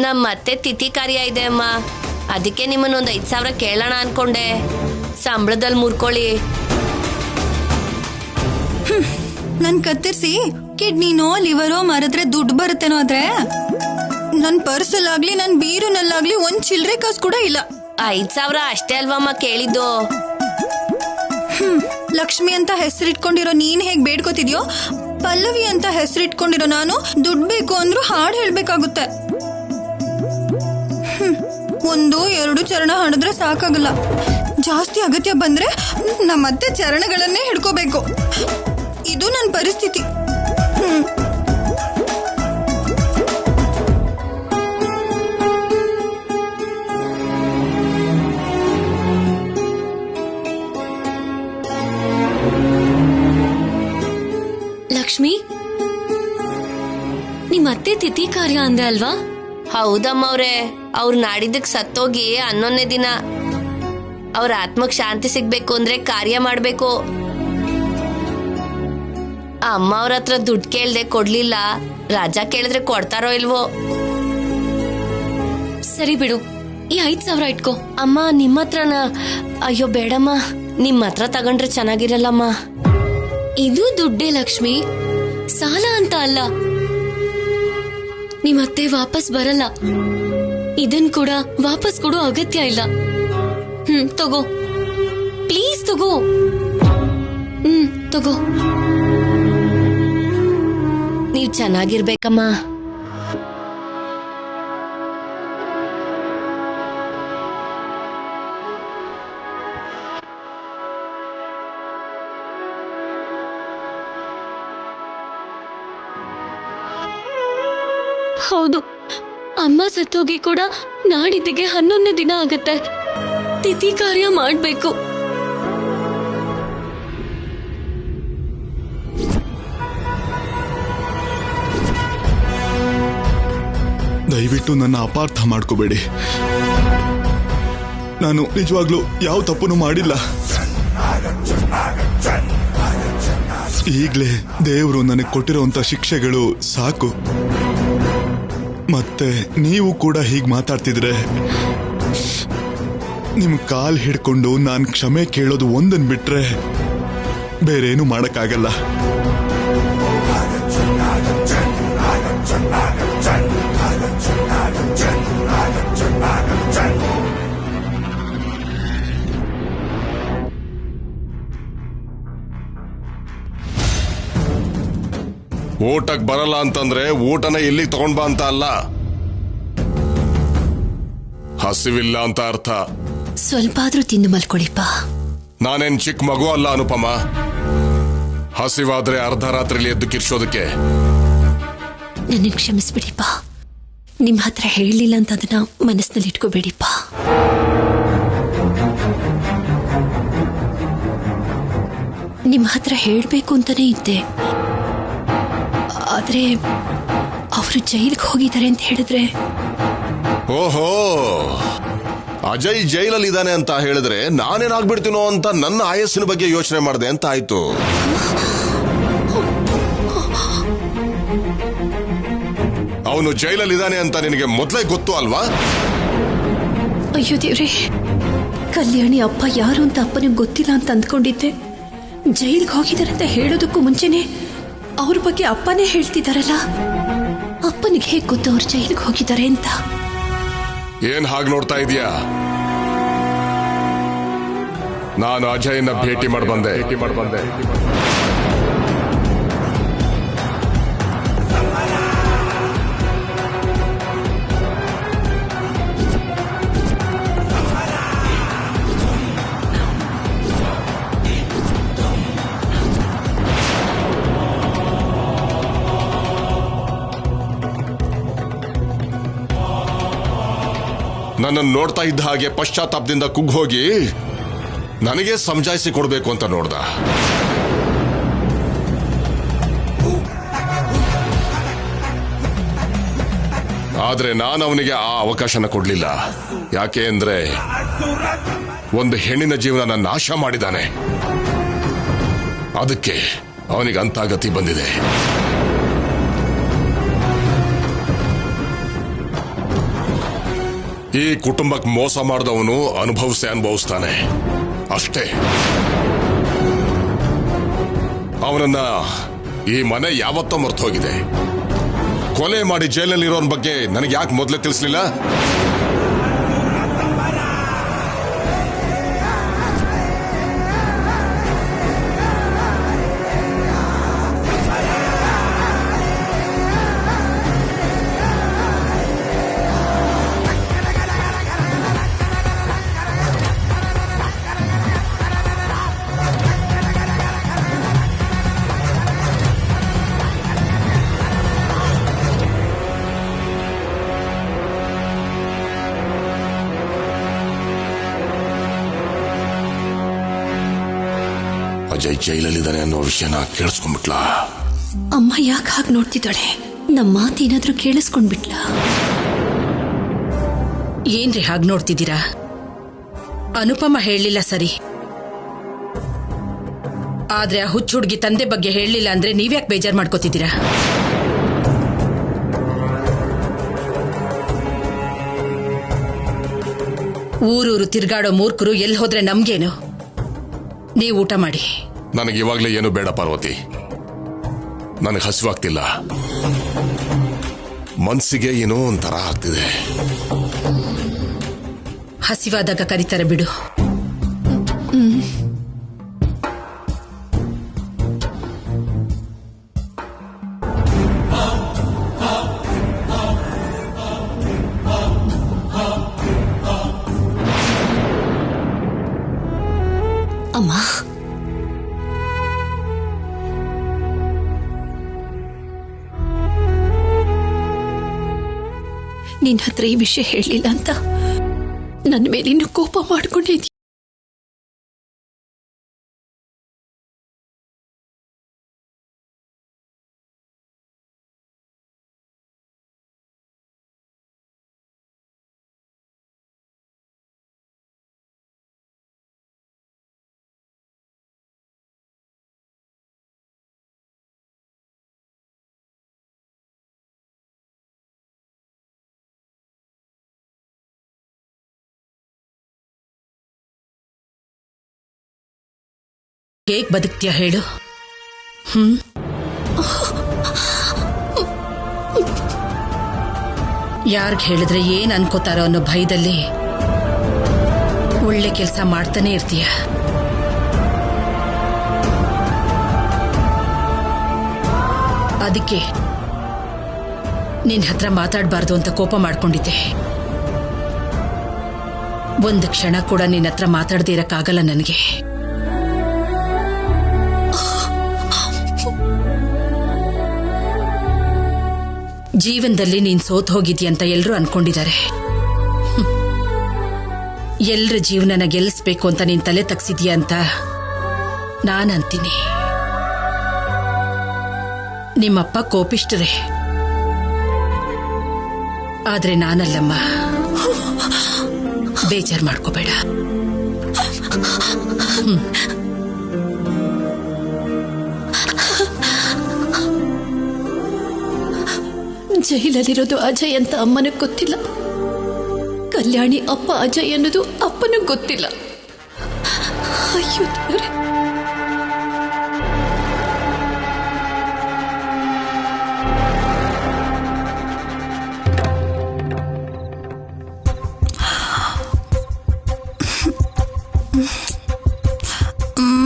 ನಮ್ಮ ಮತ್ತೆ ತಿಥಿ ಕಾರ್ಯ ಇದೆ ಅಮ್ಮ, ಅದಕ್ಕೆ ನಿಮ್ಮನ್ನೊಂದು 5,000 ಕೇಳೋಣ ಅನ್ಕೊಂಡೆ. ಸಂಬಳದಲ್ಲಿ ಮುರ್ಕೊಳ್ಳಿ. ನನ್ ಕತ್ತರಿಸಿ ಕಿಡ್ನಿನೋ ಲಿವರೋ ಮಾರಿದ್ರೆ ದುಡ್ಡು ಬರುತ್ತೇನೋ ಆದ್ರೆ ನನ್ ಪರ್ಸಲ್ಲಾಗ್ಲಿ ನನ್ ಬೀರುನಲ್ಲಾಗ್ಲಿ ಒಂದ್ ಚಿಲ್ರೆ ಕಾಸು ಕೂಡ ಇಲ್ಲ. 5,000 ಅಷ್ಟೇ ಅಲ್ವಮ್ಮ ಕೇಳಿದ್ದು. ಲಕ್ಷ್ಮಿ ಅಂತ ಹೆಸರಿಟ್ಕೊಂಡಿರೋ ನೀನ್ ಹೇಗ್ ಬೇಡ್ಕೋತಿದ್ಯೋ, ಪಲ್ಲವಿ ಅಂತ ಹೆಸರಿಟ್ಕೊಂಡಿರೋ ನಾನು ದುಡ್ಡು ಬೇಕು ಅಂದ್ರೂ ಹಾಡು ಹೇಳ್ಬೇಕಾಗುತ್ತೆ. 1-2 ಚರಣ ಹಾಡಿದ್ರೆ ಸಾಕಾಗಲ್ಲ. ಜಾಸ್ತಿ ಅಗತ್ಯ ಬಂದ್ರೆ ನಮ್ಮತ್ತೆ ಚರಣಗಳನ್ನೇ ಹಿಡ್ಕೋಬೇಕು. ಇದು ನನ್ನ ಪರಿಸ್ಥಿತಿ. ಲಕ್ಷ್ಮಿ, ನಿಮ್ಮತ್ತೆ ತಿಥಿ ಕಾರ್ಯ ಅಂದೆ ಅಲ್ವಾ? ಹೌದಮ್ಮ ಅವ್ರೆ, ಅವ್ರು ನಾಡಿದ್ದಕ್ ಸತ್ತೋಗಿ 11ನೇ ದಿನ. ಅವ್ರ ಆತ್ಮಕ್ ಶಾಂತಿ ಸಿಗ್ಬೇಕು ಅಂದ್ರೆ ಕಾರ್ಯ ಮಾಡ್ಬೇಕು. ಅಮ್ಮ ಅವ್ರ ಹತ್ರ ದುಡ್ಡು ಕೇಳ್ದೆ ಕೊಡ್ಲಿಲ್ಲ. ರಾಜ ಕೇಳಿದ್ರೆ ಕೊಡ್ತಾರೋ ಇಲ್ವೋ? ಸರಿ ಬಿಡು, ಈ 5,000 ಇಟ್ಕೋ. ಅಮ್ಮ ನಿಮ್ಮ ಹತ್ರನ? ಅಯ್ಯೋ ಬೇಡಮ್ಮ, ನಿಮ್ಮ ಹತ್ರ ತಗೊಂಡ್ರೆ ಚೆನ್ನಾಗಿರಲ್ಲಮ್ಮ. ಇದು ದುಡ್ಡೇ ಲಕ್ಷ್ಮಿ, ಸಾಲ ಅಂತ ಅಲ್ಲ. ನಿಮ್ಮತ್ತೆ ವಾಪಸ್ ಬರಲ್ಲ, ಇದನ್ ಕೂಡ ವಾಪಸ್ ಕೊಡೋ ಅಗತ್ಯ ಇಲ್ಲ. ತಗೋ ಪ್ಲೀಸ್, ತಗೋ. ತಗೋ. ನೀವ್ ಚೆನ್ನಾಗಿರ್ಬೇಕಮ್ಮ. ಹೌದು, ಅಮ್ಮ ಸತ್ತೋಗಿ ಕೂಡ ನಾಡಿದ್ದಿಗೆ 11ನೇ ದಿನ ಆಗತ್ತೆ. ತಿಥಿ ಕಾರ್ಯ ಮಾಡ್ಬೇಕು. ದಯವಿಟ್ಟು ನನ್ನ ಅಪಾರ್ಥ ಮಾಡ್ಕೋಬೇಡಿ. ನಾನು ನಿಜವಾಗ್ಲೂ ಯಾವ ತಪ್ಪನ್ನು ಮಾಡಿಲ್ಲ. ಈಗ್ಲೇ ದೇವರು ನನಗೆ ಕೊಟ್ಟಿರೋಂಥ ಶಿಕ್ಷೆಗಳು ಸಾಕು. ಮತ್ತೆ ನೀವು ಕೂಡ ಹೀಗೆ ಮಾತಾಡ್ತಿದ್ರೆ ನಿಮ್ ಕಾಲ್ ಹಿಡ್ಕೊಂಡು ನಾನು ಕ್ಷಮೆ ಕೇಳೋದು ಒಂದನ್ ಬಿಟ್ರೆ ಬೇರೇನು ಮಾಡಕ್ಕಾಗಲ್ಲ. ಊಟಕ್ ಬರಲ್ಲ ಅಂತಂದ್ರೆ ಊಟನ ಇಲ್ಲಿಗೆ ತಗೊಂಡ್ ಬಾ ಅಂತ ಅಲ್ಲ, ಹಸಿವಿಲ್ಲ ಅಂತ ಅರ್ಥ. ಸ್ವಲ್ಪ ಆದ್ರೂ ತಿಂದು ಮಲ್ಕೊಳಿಪ್ಪ. ನಾನೇನ್ ಚಿಕ್ಕ ಮಗು ಅಲ್ಲ ಅನುಪಮ, ಹಸಿವಾದ್ರೆ ಅರ್ಧ ರಾತ್ರಿಲಿ ಎದ್ದು ಕಿರ್ಸೋದಕ್ಕೆ. ನನ್ನ ಕ್ಷಮಿಸ್ಬಿಡಿಪ್ಪ. ನಿಮ್ ಹತ್ರ ಹೇಳಲಿಲ್ಲ ಅಂತ ಅದನ್ನ ಮನಸ್ಸಿನಲ್ಲಿ ಇಟ್ಕೋಬೇಡಿಪ್ಪ. ನಿಮ್ ಹತ್ರ ಹೇಳ್ಬೇಕು ಅಂತಾನೆ ಇದ್ದೆ, ಆದ್ರೆ ಅವರು ಜೈಲಿಗೆ ಹೋಗಿದ್ದಾರೆ ಅಂತ ಹೇಳಿದ್ರೆ. ಓಹೋ, ಅಜಯ್ ಜೈಲಲ್ಲಿ ಇದ್ದಾನೆ ಅಂತ ಹೇಳಿದ್ರೆ ನಾನೇನಾಗ್ಬಿಡ್ತೀನೋ ಅಂತ ನನ್ನ ಆಯಸ್ಸಿನ ಬಗ್ಗೆ ಯೋಚನೆ ಮಾಡಿದೆ ಅಂತ ಆಯ್ತು. ಅವನು ಜೈಲಲ್ಲಿ ಇದ್ದಾನೆ ಅಂತ ನಿನಗೆ ಮೊದಲೇ ಗೊತ್ತು ಅಲ್ವಾ? ಅಯ್ಯೋ ದೇವ್ರೆ, ಕಲ್ಯಾಣಿ ಅಪ್ಪ ಯಾರು ಅಂತ ಅಪ್ಪನಿಗೆ ಗೊತ್ತಿಲ್ಲ ಅಂತ ಅಂದ್ಕೊಂಡಿದ್ದೆ. ಜೈಲಿಗೆ ಹೋಗಿದ್ದಾರೆ ಅಂತ ಹೇಳೋದಕ್ಕೂ ಮುಂಚೆನೆ ಅವ್ರ ಬಗ್ಗೆ ಅಪ್ಪನೇ ಹೇಳ್ತಿದಾರಲ್ಲ. ಅಪ್ಪನಿಗೆ ಹೇಗೆ ಗೊತ್ತು ಅವ್ರು ಜೈಲಿಗೆ ಹೋಗಿದ್ದಾರೆ ಅಂತ? ಏನ್ ಹಾಗೆ ನೋಡ್ತಾ ಇದೀಯಾ? ನಾನು ಅಜಯ್ನ ಭೇಟಿ ಮಾಡಿ ಬಂದೆ. ನನ್ನನ್ನು ನೋಡ್ತಾ ಇದ್ದ ಹಾಗೆ ಪಶ್ಚಾತ್ತಾಪದಿಂದ ಕುಗ್ಗೋಗಿ ನನಗೆ ಸಮಜಾಯಿಸಿ ಕೊಡಬೇಕು ಅಂತ ನೋಡ್ದ. ಆದ್ರೆ ನಾನು ಅವನಿಗೆ ಆ ಅವಕಾಶನ ಕೊಡ್ಲಿಲ್ಲ. ಯಾಕೆ ಅಂದ್ರೆ ಒಂದು ಹೆಣ್ಣಿನ ಜೀವನ ನಾಶ ಮಾಡಿದಾನೆ. ಅದಕ್ಕೆ ಅವನಿಗೆ ಅಂತ ಗತಿ ಬಂದಿದೆ. ಈ ಕುಟುಂಬಕ್ಕೆ ಮೋಸ ಮಾಡಿದವನು ಅನುಭವಿಸ್ತಾನೆ ಅಷ್ಟೇ. ಅವನನ್ನ ಈ ಮನೆ ಯಾವತ್ತೋ ಮರ್ತು ಹೋಗಿದೆ. ಕೊಲೆ ಮಾಡಿ ಜೈಲಲ್ಲಿರೋನ್ ಬಗ್ಗೆ ನನಗೆ ಯಾಕೆ ಮೊದಲೇ ತಿಳಿಸ್ಲಿಲ್ಲ? ಅಜಯ್ ಜೈಲಲ್ಲಿದ್ದಾನೆ ಅನ್ನೋ ವಿಷಯನ ಕೇಳಿಸ್ಕೊಂಡ್ಬಿಟ್ಲಾ? ಅಮ್ಮ ಯಾಕೆ ಹಾಗೆ ನೋಡ್ತಿದ್ದಾಳೆ? ನಮ್ಮ ಮಾತೇನಾದ್ರೂ ಕೇಳಿಸ್ಕೊಂಡ್ಬಿಟ್ಲಾ? ಏನ್ರಿ ಹಾಗೆ ನೋಡ್ತಿದ್ದೀರಾ? ಅನುಪಮ ಹೇಳಲಿಲ್ಲ ಸರಿ, ಆದ್ರೆ ಆ ಹುಚ್ಚು ಹುಡುಗಿ ತಂದೆ ಬಗ್ಗೆ ಹೇಳಲಿಲ್ಲ ಅಂದ್ರೆ ನೀವ್ಯಾಕೆ ಬೇಜಾರು ಮಾಡ್ಕೋತಿದ್ದೀರಾ? ಊರೂರು ತಿರ್ಗಾಡೋ ಮೂರ್ಖರು ಎಲ್ಲಿ ಹೋದ್ರೆ ನಮ್ಗೇನು? ನೀವು ಊಟ ಮಾಡಿ. ನನಗೆ ಇವಾಗ್ಲೇ ಏನು ಬೇಡ ಪಾರ್ವತಿ, ನನಗೆ ಹಸಿವಾಗ್ತಿಲ್ಲ. ಮನ್ಸಿಗೆ ಏನೋ ಒಂಥರ ಆಗ್ತಿದೆ. ಹಸಿವಾದಾಗ ಕರೀತಾರೆ ಬಿಡು. ಅಮ್ಮ, ನಿನ್ನ ಹತ್ರ ಈ ವಿಷಯ ಹೇಳಲಿಲ್ಲ ಅಂತ ನನ್ನ ಮೇಲೆ ಇನ್ನು ಕೋಪ ಮಾಡ್ಕೊಂಡಿದ್ಯ? ಹೇಗ್ ಬದುಕ್ತೀಯ ಹೇಳು? ಯಾರ್ಗ್ ಹೇಳಿದ್ರೆ ಏನ್ ಅನ್ಕೋತಾರೋ ಅನ್ನೋ ಭಯದಲ್ಲಿ ಒಳ್ಳೆ ಕೆಲಸ ಮಾಡ್ತಾನೆ ಇರ್ತೀಯ. ಅದಕ್ಕೆ ನಿನ್ ಹತ್ರ ಮಾತಾಡಬಾರ್ದು ಅಂತ ಕೋಪ ಮಾಡ್ಕೊಂಡಿದ್ದೆ. ಒಂದು ಕ್ಷಣ ಕೂಡ ನಿನ್ನ ಹತ್ರ ಮಾತಾಡದೇ ಇರಕ್ಕಾಗಲ್ಲ ನನಗೆ. ಜೀವನದಲ್ಲಿ ನೀನ್ ಸೋತ್ ಹೋಗಿದ್ಯಂತ ಎಲ್ರೂ ಅನ್ಕೊಂಡಿದ್ದಾರೆ. ಎಲ್ರ ಜೀವನನ ಗೆಲ್ಲಿಸ್ಬೇಕು ಅಂತ ನೀನ್ ತಲೆ ತಗ್ಸಿದ್ಯಾ ಅಂತ ನಾನಂತೀನಿ. ನಿಮ್ಮಪ್ಪ ಕೋಪಿಷ್ಟರೇ, ಆದ್ರೆ ನಾನಲ್ಲಮ್ಮ. ಬೇಜಾರ್ ಮಾಡ್ಕೋಬೇಡ. ಜೈಲಲ್ಲಿರೋದು ಅಜಯ್ ಅಂತ ಅಮ್ಮನಿಗೆ ಗೊತ್ತಿಲ್ಲ. ಕಲ್ಯಾಣಿ ಅಪ್ಪ ಅಜಯ್ ಅನ್ನೋದು ಅಪ್ಪನಿಗೆ ಗೊತ್ತಿಲ್ಲ. ಅಯ್ಯೋ ದೇವ್ರೇ.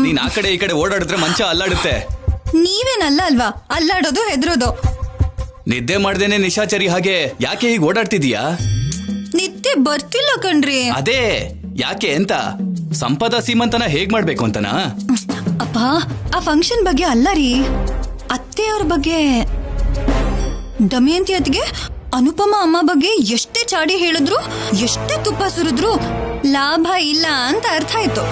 ನೀನ್ ಆ ಕಡೆ ಈ ಕಡೆ ಓಡಾಡಿದ್ರೆ ಮಂಚ ಅಲ್ಲಾಡುತ್ತೆ. ನೀವೇನಲ್ಲ ಅಲ್ವಾ ಅಲ್ಲಾಡೋದು ಹೆದರೋದು? ನಿದ್ದೆ ಮಾಡ್ದೇನೆ ನಿಶಾಚರಿ ಹಾಗೆ ಯಾಕೆ ಹೀಗೆ ಓಡಾಡ್ತಿದೀಯಾ? ನಿದ್ದೆ ಬರ್ತಿಲ್ಲ ಕಣ್ರಿ. ಅದೇ ಯಾಕೆ ಅಂತ. ಸಂಪದ ಸೀಮಂತನ ಹೇಗ್ ಮಾಡ್ಬೇಕು ಅಂತನಾ? ಅಪ್ಪ, ಆ ಫಂಕ್ಷನ್ ಬಗ್ಗೆ ಅಲ್ಲ ರೀ, ಅತ್ತೆಯವ್ರ ಬಗ್ಗೆ. ದಮಯಂತಿ ಅತ್ತಿಗೆ ಅನುಪಮ ಅಮ್ಮ ಬಗ್ಗೆ ಎಷ್ಟೇ ಚಾಡಿ ಹೇಳಿದ್ರು, ಎಷ್ಟೇ ತುಪ್ಪ ಸುರಿದ್ರು ಲಾಭ ಇಲ್ಲ ಅಂತ ಅರ್ಥ ಆಯ್ತು.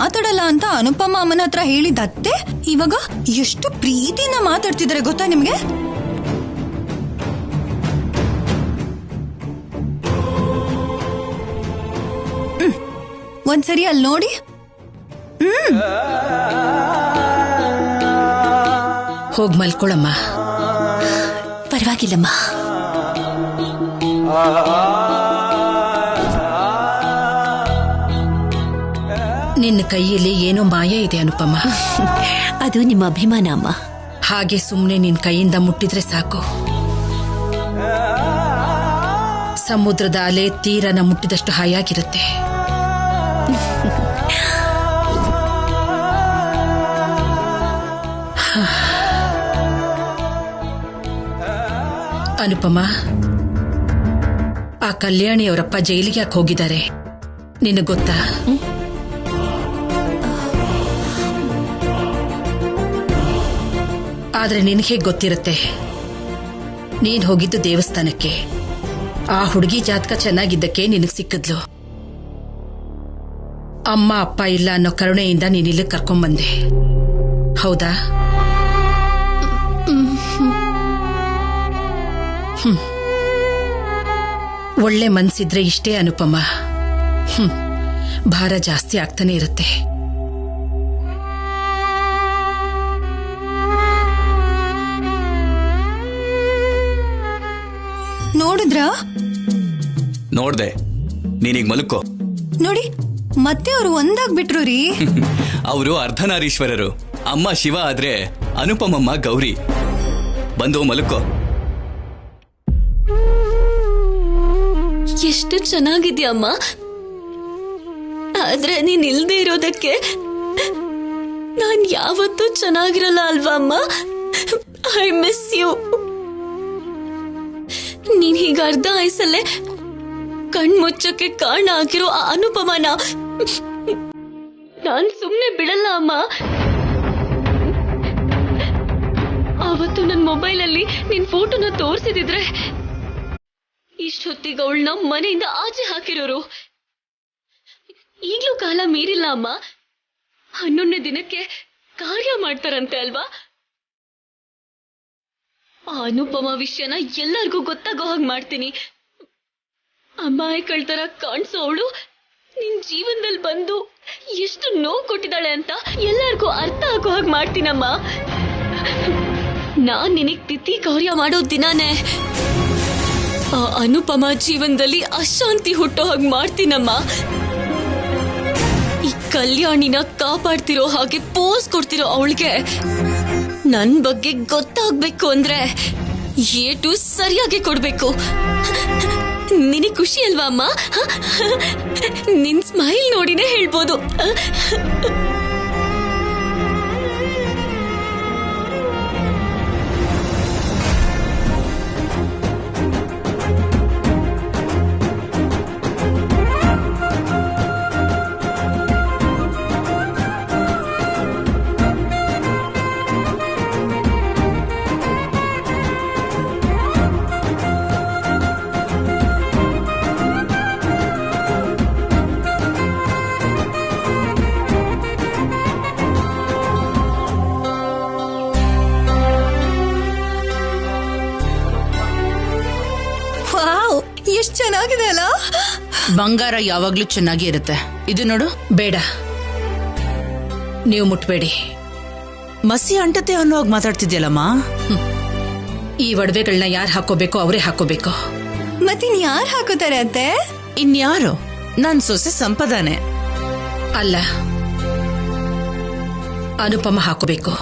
ಮಾತಾಡಲ್ಲ ಅಂತ ಅನುಪಮ ಅಮ್ಮನ ಹತ್ರ ಹೇಳಿದ ಅತ್ತೆ ಇವಾಗ ಎಷ್ಟು ಪ್ರೀತಿಯಿಂದ ಮಾತಾಡ್ತಿದ್ದಾರೆ ಗೊತ್ತಾ ನಿಮ್ಗೆ? ಒಂದ್ಸರಿ ಅಲ್ಲಿ ನೋಡಿ. ಹೋಗ್ ಮಲ್ಕೊಳಮ್ಮ. ಪರವಾಗಿಲ್ಲಮ್ಮ. ನಿನ್ನ ಕೈಯಲ್ಲಿ ಏನೋ ಮಾಯ ಇದೆ ಅನುಪಮ. ಅದು ನಿಮ್ಮ ಅಭಿಮಾನ ಅಮ್ಮ. ಹಾಗೆ ಸುಮ್ಮನೆ ನಿನ್ ಕೈಯಿಂದ ಮುಟ್ಟಿದ್ರೆ ಸಾಕು. ಸಮುದ್ರದ ಅಲೆ ತೀರನ ಮುಟ್ಟಿದಷ್ಟು ಹಾಯಾಗಿರುತ್ತೆ. ಅನುಪಮ, ಆ ಕಲ್ಯಾಣಿ ಅವರಪ್ಪ ಜೈಲಿಗೆ ಯಾಕೆ ಹೋಗಿದ್ದಾರೆ ನಿನಗೆ ಗೊತ್ತಾ? ಆದ್ರೆ ನಿನಗೆ ಹೇಗೆ ಗೊತ್ತಿರುತ್ತೆ? ನೀನ್ ಹೋಗಿದ್ದು ದೇವಸ್ಥಾನಕ್ಕೆ. ಆ ಹುಡುಗಿ ಜಾತಕ ಚೆನ್ನಾಗಿದ್ದಕ್ಕೆ ನಿನಗೆ ಸಿಕ್ಕಿದ್ಲು. ಅಮ್ಮ ಅಪ್ಪ ಇಲ್ಲ ಅನ್ನೋ ಕರುಣೆಯಿಂದ ನೀನಿಲ್ಲಿ ಕರ್ಕೊಂಡ್ಬಂದೆ, ಹೌದಾ? ಒಳ್ಳೆ ಮನ್ಸಿದ್ರೆ ಇಷ್ಟೇ ಅನುಪಮ. ಭಾರ ಜಾಸ್ತಿ ಆಗ್ತಾನೆ ಇರುತ್ತೆ. ನೋಡ್ದೆ, ನೀನೀಗ ಮಲ್ಕೋ. ನೋಡಿ ಮತ್ತೆ ಅವರು ಒಂದಾಗ್ಬಿಟ್ರು ರೀ. ಅವರು ಅರ್ಧನಾರೀಶ್ವರರು. ಅಮ್ಮ ಶಿವ ಆದ್ರೆ ಅನುಪಮಮ್ಮ ಗೌರಿ. ಬಂದು ಮಲ್ಕೋ. ಎಷ್ಟು ಚೆನ್ನಾಗಿದ್ಯಮ್ಮ. ಆದ್ರೆ ನೀನ್ ಇಲ್ದೇ ಇರೋದಕ್ಕೆ ನಾನ್ ಯಾವತ್ತೂ ಚೆನ್ನಾಗಿರಲ್ಲ ಅಲ್ವಾ ಅಮ್ಮ? I miss you. ನೀನ್ ಹೀಗ ಅರ್ಧ ಆಯ್ಸಲ್ಲೇ ಕಣ್ಮುಚ್ಚಕ್ಕೆ ಕಾರಣ ಆಗಿರೋ ಆ ಅನುಪಮನ ನಾನ್ ಸುಮ್ನೆ ಬಿಡಲ್ಲ ಅಮ್ಮ. ಆವತ್ತು ನನ್ ಮೊಬೈಲಲ್ಲಿ ನಿನ್ ಫೋಟೋನ ತೋರಿಸಿದಿದ್ರೆ ಇಷ್ಟೊತ್ತಿಗೆ ಅವಳನ್ನ ಮನೆಯಿಂದ ಆಚೆ ಹಾಕಿರೋರು. ಈಗ್ಲೂ ಕಾಲ ಮೀರಿಲ್ಲ ಅಮ್ಮ. 11ನೇ ದಿನಕ್ಕೆ ಕಾರ್ಯ ಮಾಡ್ತಾರಂತೆ ಅಲ್ವಾ? ಆ ಅನುಪಮ ವಿಷಯನ ಎಲ್ಲರಿಗೂ ಗೊತ್ತಾಗೋ ಹಾಗೆ ಮಾಡ್ತೀನಿ. ಅಮಾಯಕಳ ತರ ಕಾಣಿಸೋ ಅವಳು ನಿನ್ ಜೀವನದಲ್ಲಿ ಬಂದು ಎಷ್ಟು ನೋವು ಕೊಟ್ಟಿದ್ದಾಳೆ ಅಂತ ಎಲ್ಲರಿಗೂ ಅರ್ಥ ಆಗೋ ಹಾಗೆ ಮಾಡ್ತೀನಮ್ಮ. ನಾನ್ ನಿನಗ್ ತಿಥಿ ಕಾರ್ಯ ಮಾಡೋ ದಿನಾನೇ ಆ ಅನುಪಮ ಜೀವನದಲ್ಲಿ ಅಶಾಂತಿ ಹುಟ್ಟೋ ಹಾಗೆ ಮಾಡ್ತೀನಮ್ಮ. ಈ ಕಲ್ಯಾಣಿನ ಕಾಪಾಡ್ತಿರೋ ಹಾಗೆ ಪೋಸ್ ಕೊಡ್ತಿರೋ ಅವಳಿಗೆ ನನ್ ಬಗ್ಗೆ ಗೊತ್ತಾಗ್ಬೇಕು ಅಂದ್ರೆ ಏಟು ಸರಿಯಾಗಿ ಕೊಡ್ಬೇಕು. ನಿನಗೆ ಖುಷಿ ಅಲ್ವಾ ಅಮ್ಮ? ನಿನ್ ಸ್ಮೈಲ್ ನೋಡಿನೇ ಹೇಳ್ಬೋದು. ಎಷ್ಟ್ ಚೆನ್ನಾಗಿದೆ ಅಲ್ಲ? ಬಂಗಾರ ಯಾವಾಗ್ಲೂ ಚೆನ್ನಾಗಿ ಇರುತ್ತೆ. ಇದು ನೋಡು. ಬೇಡ, ನೀವು ಮುಟ್ಬೇಡಿ. ಮಸಿ ಅಂಟತೆ ಅನ್ನೋವಾಗ ಮಾತಾಡ್ತಿದ್ಯಲ್ಲಮ್ಮ. ಈ ಒಡವೆಗಳನ್ನ ಯಾರು ಹಾಕೋಬೇಕೋ ಅವರೇ ಹಾಕೋಬೇಕು. ಮತ್ತಿನ್ ಯಾರು ಹಾಕೋತಾರೆ ಅತ್ತೆ? ಇನ್ಯಾರು? ನನ್ ಸೊಸೆ ಸಂಪದಾನೆ. ಅಲ್ಲ, ಅನುಪಮ ಹಾಕೋಬೇಕು.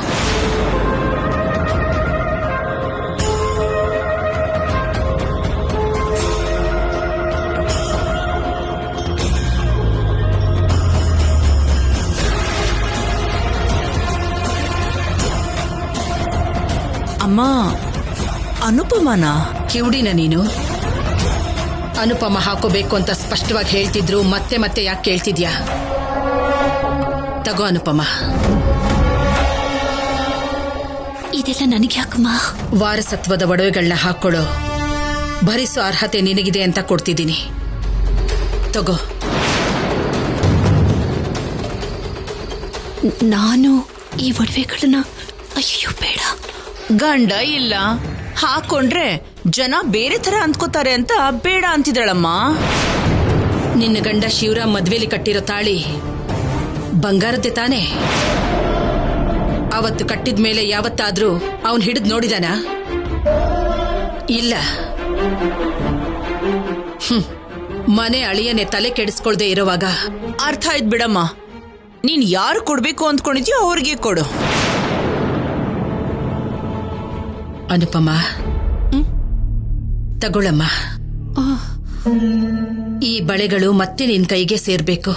ಅಮ್ಮ, ಅನುಪಮನ ಕಿವುಡಿನ ನೀನು? ಅನುಪಮ ಹಾಕೋಬೇಕು ಅಂತ ಸ್ಪಷ್ಟವಾಗಿ ಹೇಳ್ತಿದ್ರು ಮತ್ತೆ ಮತ್ತೆ ಯಾಕೆ ಕೇಳ್ತಿದ್ಯಾ? ತಗೋ ಅನುಪಮ. ಇದೆಲ್ಲ ನನಗೆ ಯಾಕಮ್ಮ? ವಾರಸತ್ವದ ಒಡವೆಗಳನ್ನ ಹಾಕೊಳ್ಳೋ ಭರಿಸೋ ಅರ್ಹತೆ ನಿನಗಿದೆ ಅಂತ ಕೊಡ್ತಿದ್ದೀನಿ. ತಗೋ. ನಾನು ಈ ಒಡವೆಗಳನ್ನ ಅಯ್ಯೋ ಬೇಡ. ಗಂಡ ಇಲ್ಲ ಹಾಕೊಂಡ್ರೆ ಜನ ಬೇರೆ ತರ ಅಂದ್ಕೋತಾರೆ ಅಂತ ಬೇಡ ಅಂತಿದ್ದಾಳಮ್ಮ. ನಿನ್ನ ಗಂಡ ಶಿವರಾಮ್ ಮದ್ವೆಲಿ ಕಟ್ಟಿರೋ ತಾಳಿ ಬಂಗಾರದ್ದೇ ತಾನೆ? ಅವತ್ತು ಕಟ್ಟಿದ ಮೇಲೆ ಯಾವತ್ತಾದ್ರೂ ಅವನ್ ಹಿಡಿದ್ ನೋಡಿದಾನ? ಇಲ್ಲ. ಮನೆ ಅಳಿಯನೆ ತಲೆ ಕೆಡಿಸ್ಕೊಳ್ದೆ ಇರುವಾಗ ಅರ್ಥ ಆಯ್ತು ಬಿಡಮ್ಮ. ನೀನ್ ಯಾರು ಕೊಡ್ಬೇಕು ಅಂದ್ಕೊಂಡಿದ್ಯೋ ಅವ್ರಿಗೆ ಕೊಡು. ಅನುಪಮ, ತಗೊಳಮ್ಮ. ಈ ಬಳೆಗಳು ಮತ್ತೆ ನಿನ್ ಕೈಗೆ ಸೇರ್ಬೇಕು.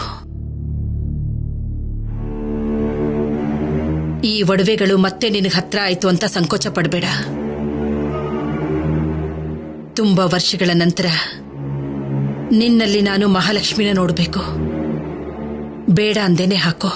ಈ ಒಡವೆಗಳು ಮತ್ತೆ ನಿನಗೆ ಹತ್ರ ಆಯ್ತು ಅಂತ ಸಂಕೋಚ ಪಡಬೇಡ. ತುಂಬಾ ವರ್ಷಗಳ ನಂತರ ನಿನ್ನಲ್ಲಿ ನಾನು ಮಹಾಲಕ್ಷ್ಮಿನ ನೋಡ್ಬೇಕು. ಬೇಡ ಅಂದೇನೆ ಹಾಕೋ.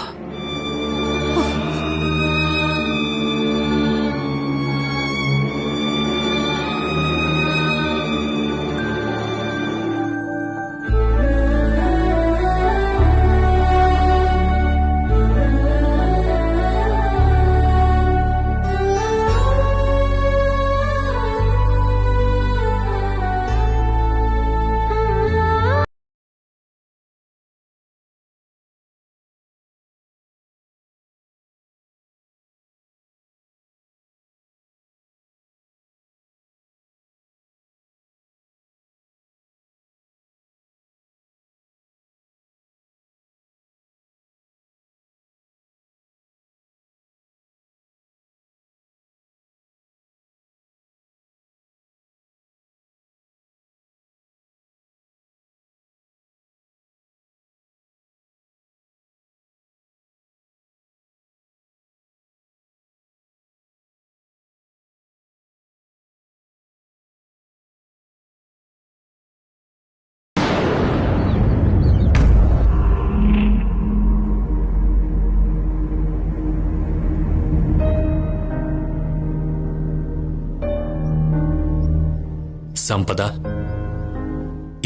ಸಂಪದ,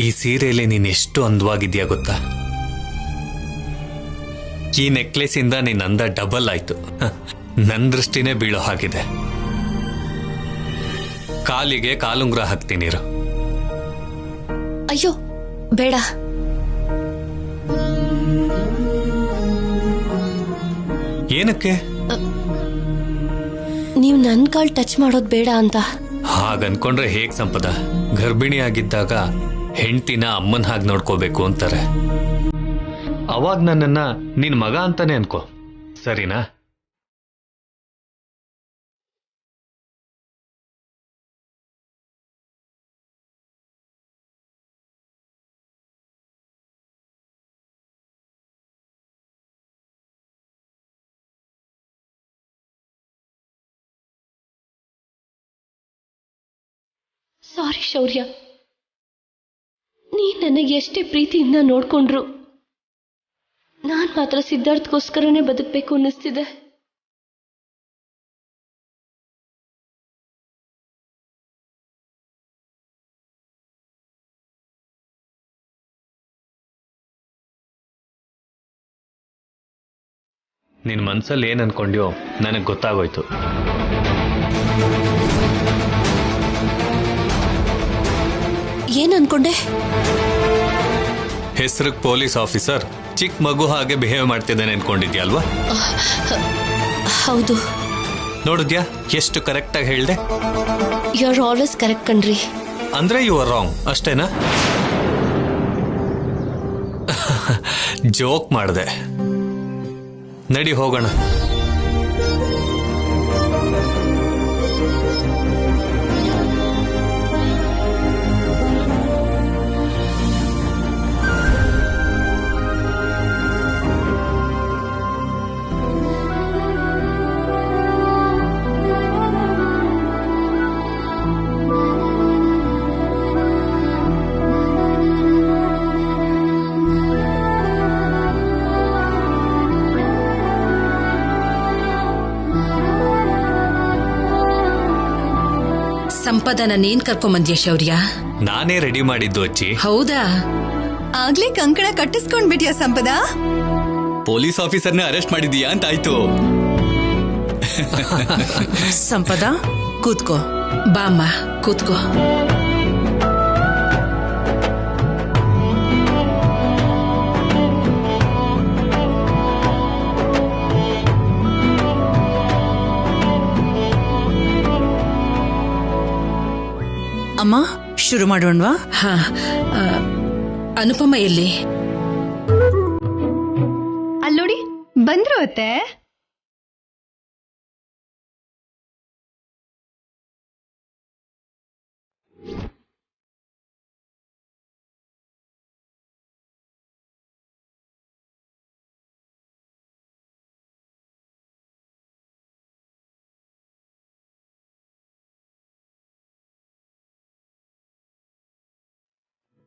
ಈ ಸೀರೆಯಲ್ಲಿ ನೀನ್ ಎಷ್ಟು ಅಂದವಾಗಿದ್ಯಾ ಗೊತ್ತಾ? ಈ ನೆಕ್ಲೆಸ್ ಇಂದ ನಿನ್ ಅಂದ ಡಬಲ್ ಆಯ್ತು. ನನ್ ದೃಷ್ಟಿನೇ ಬೀಳೋ ಹಾಗಿದೆ. ಕಾಲಿಗೆ ಕಾಲುಂಗ್ರ ಹಾಕ್ತೀನಿರು. ಅಯ್ಯೋ ಬೇಡ. ಏನಕ್ಕೆ? ನೀವು ನನ್ ಕಾಲ್ ಟಚ್ ಮಾಡೋದ್ ಬೇಡ ಅಂತ. ಹಾಗನ್ಕೊಂಡ್ರೆ ಹೇಗ್ ಸಂಪದ? ಗರ್ಭಿಣಿ ಆಗಿದ್ದಾಗ ಹೆಂಡ್ತಿನ ಅಮ್ಮನ್ ಹಾಗೆ ನೋಡ್ಕೋಬೇಕು ಅಂತಾರೆ. ಅವಾಗ ನನ್ನನ್ನ ನಿನ್ ಮಗ ಅಂತಾನೆ ಅನ್ಕೋ, ಸರಿನಾ? ಸಾರಿ ಶೌರ್ಯ, ನೀ ನನಗೆ ಎಷ್ಟೇ ಪ್ರೀತಿಯಿಂದ ನೋಡ್ಕೊಂಡ್ರು ನಾನ್ ಮಾತ್ರ ಸಿದ್ಧಾರ್ಥ್ಗೋಸ್ಕರನೇ ಬದುಕಬೇಕು ಅನ್ನಿಸ್ತಿದೆ. ನಿನ್ ಮನ್ಸಲ್ಲಿ ಏನ್ ಅನ್ಕೊಂಡ್ಯೋ ನನಗ್ ಗೊತ್ತಾಗೋಯ್ತು. ಏನ್ ಅನ್ಕೊಂಡೆ? ಹೆಸರಿಗೆ ಪೊಲೀಸ್ ಆಫೀಸರ್ ಚಿಕ್ಕ ಮಗು ಹಾಗೆ ಬಿಹೇವ್ ಮಾಡ್ತಿದ್ದಾನೆ ಅನ್ಕೊಂಡಿದ್ಯಾ ಅಲ್ವಾ? ಹೌದು. ನೋಡಿದ್ಯಾ ಎಷ್ಟು ಕರೆಕ್ಟ್ ಆಗಿ ಹೇಳ್ದೆ? ಯು ಆರ್ ಆಲ್ವೇಸ್ ಕರೆಕ್ಟ್ ಕಣ್ರಿ. ಅಂದ್ರೆ ಯು ಆರ್ ರಾಂಗ್ ಅಷ್ಟೇನಾ? ಜೋಕ್ ಮಾಡ್ದೆ. ನಡಿ ಹೋಗೋಣ. ಸಂಪದನ ನೀನ್ ಕರ್ಕೊಂಬಂದ್ಯಾ ಶೌರ್ಯ? ನಾನೇ ರೆಡಿ ಮಾಡಿದ್ದು ಅಜ್ಜಿ. ಹೌದಾ? ಆಗ್ಲೇ ಕಂಕಣ ಕಟ್ಟಿಸ್ಕೊಂಡ್ಬಿಟ್ಯಾ ಸಂಪದ? ಪೊಲೀಸ್ ಆಫೀಸರ್ನ ಅರೆಸ್ಟ್ ಮಾಡಿದೀಯಾ ಅಂತ ಆಯ್ತು. ಸಂಪದ ಕೂತ್ಕೋ. ಬಾಮ್ಮ ಕೂತ್ಕೋ. ಅಮ್ಮ ಶುರು ಮಾಡೋಣವಾ? ಹಾ, ಅನುಪಮ ಎಲ್ಲಿ? ಅಲ್ಲೋಡಿ ಬಂದ್ರು ಅತ್ತೆ.